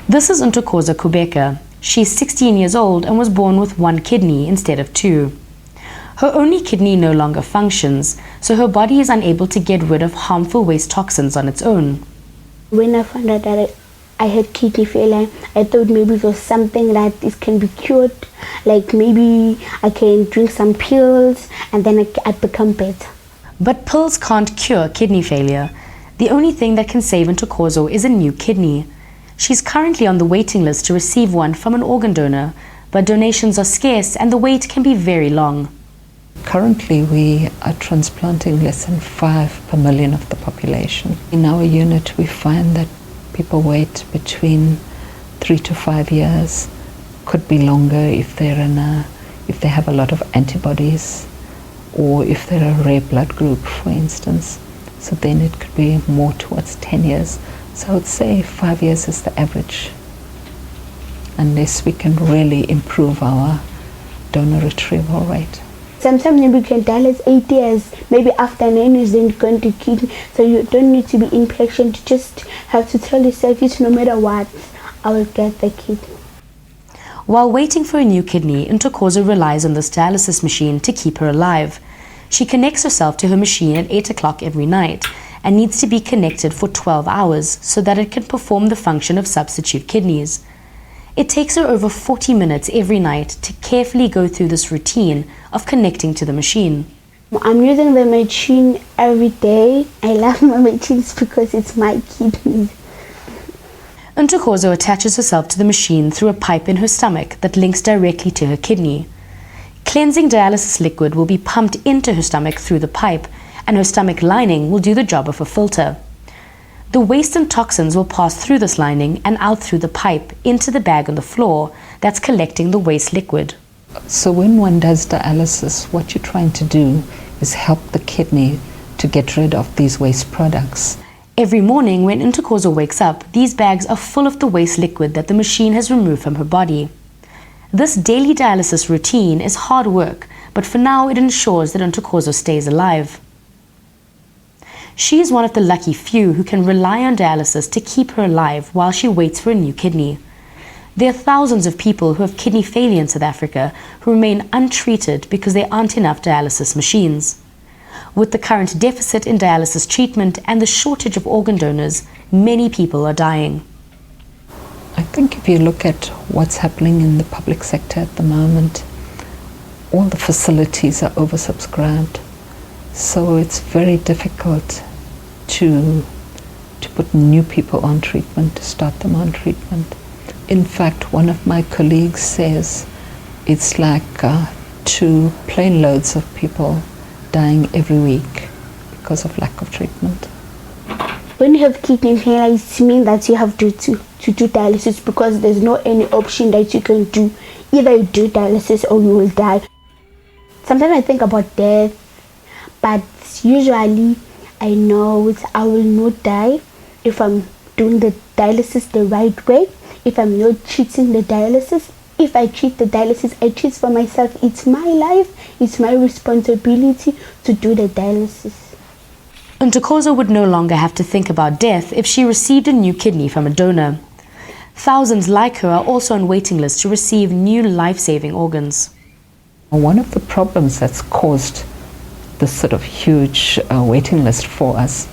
This is Ntokozo Kubeka. She's 16 years old and was born with one kidney instead of two. Her only kidney no longer functions, so her body is unable to get rid of harmful waste toxins on its own. When I found out that I had kidney failure, I thought maybe it was something that it can be cured, like maybe I can drink some pills and then I'd become better. But pills can't cure kidney failure. The only thing that can save Ntokozo is a new kidney. She's currently on the waiting list to receive one from an organ donor, but donations are scarce and the wait can be very long. Currently, we are transplanting less than 5 per million of the population. In our unit, we find that people wait between 3 to 5 years. Could be longer if they have a lot of antibodies, or if they're a rare blood group, for instance. So then it could be more towards 10 years. So I would say 5 years is the average, unless we can really improve our donor retrieval rate. Sometimes we can dialyze 8 years, maybe after 9 years then going to kidney. So you don't need to be impatient, you just have to tell yourself, no matter what, I will get the kidney. While waiting for a new kidney, Ntokozo relies on this dialysis machine to keep her alive. She connects herself to her machine at 8 o'clock every night and needs to be connected for 12 hours so that it can perform the function of substitute kidneys. It takes her over 40 minutes every night to carefully go through this routine of connecting to the machine. I'm using the machine every day. I love my machines because it's my kidneys. Ntokozo attaches herself to the machine through a pipe in her stomach that links directly to her kidney. Cleansing dialysis liquid will be pumped into her stomach through the pipe, and her stomach lining will do the job of a filter. The waste and toxins will pass through this lining and out through the pipe into the bag on the floor that's collecting the waste liquid. So when one does dialysis, what you're trying to do is help the kidney to get rid of these waste products. Every morning when Ntokozo wakes up, these bags are full of the waste liquid that the machine has removed from her body. This daily dialysis routine is hard work, but for now it ensures that Ntokozo stays alive. She is one of the lucky few who can rely on dialysis to keep her alive while she waits for a new kidney. There are thousands of people who have kidney failure in South Africa who remain untreated because there aren't enough dialysis machines. With the current deficit in dialysis treatment and the shortage of organ donors, many people are dying. I think if you look at what's happening in the public sector at the moment, all the facilities are oversubscribed. So it's very difficult to put new people on treatment, to start them on treatment. In fact, one of my colleagues says it's like 2 plane loads of people dying every week because of lack of treatment. When you have kidney failure, it means that you have to do dialysis because there's no any option that you can do. Either you do dialysis or you will die. Sometimes I think about death, but usually I know I will not die if I'm doing the dialysis the right way, if I'm not cheating the dialysis. If I cheat the dialysis, I cheat for myself. It's my life, it's my responsibility to do the dialysis. Ntokozo would no longer have to think about death if she received a new kidney from a donor. Thousands like her are also on waiting lists to receive new life-saving organs. One of the problems that's caused this sort of huge waiting list for us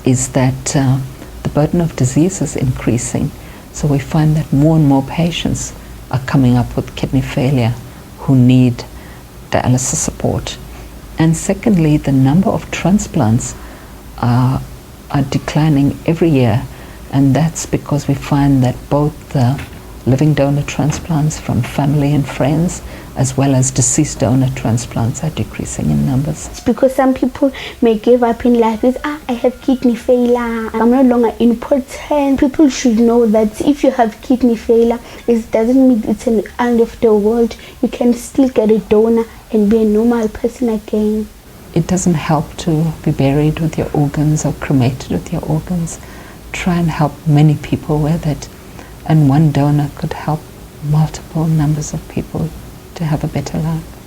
is that the burden of disease is increasing. So we find that more and more patients are coming up with kidney failure who need dialysis support. And secondly, the number of transplants are declining every year, and that's because we find that both the living donor transplants from family and friends as well as deceased donor transplants are decreasing in numbers. It's because some people may give up in life with, I have kidney failure, I'm no longer important. People should know that if you have kidney failure, it doesn't mean it's an end of the world. You can still get a donor and be a normal person again. It doesn't help to be buried with your organs or cremated with your organs. Try and help many people with it, and one donor could help multiple numbers of people to have a better life.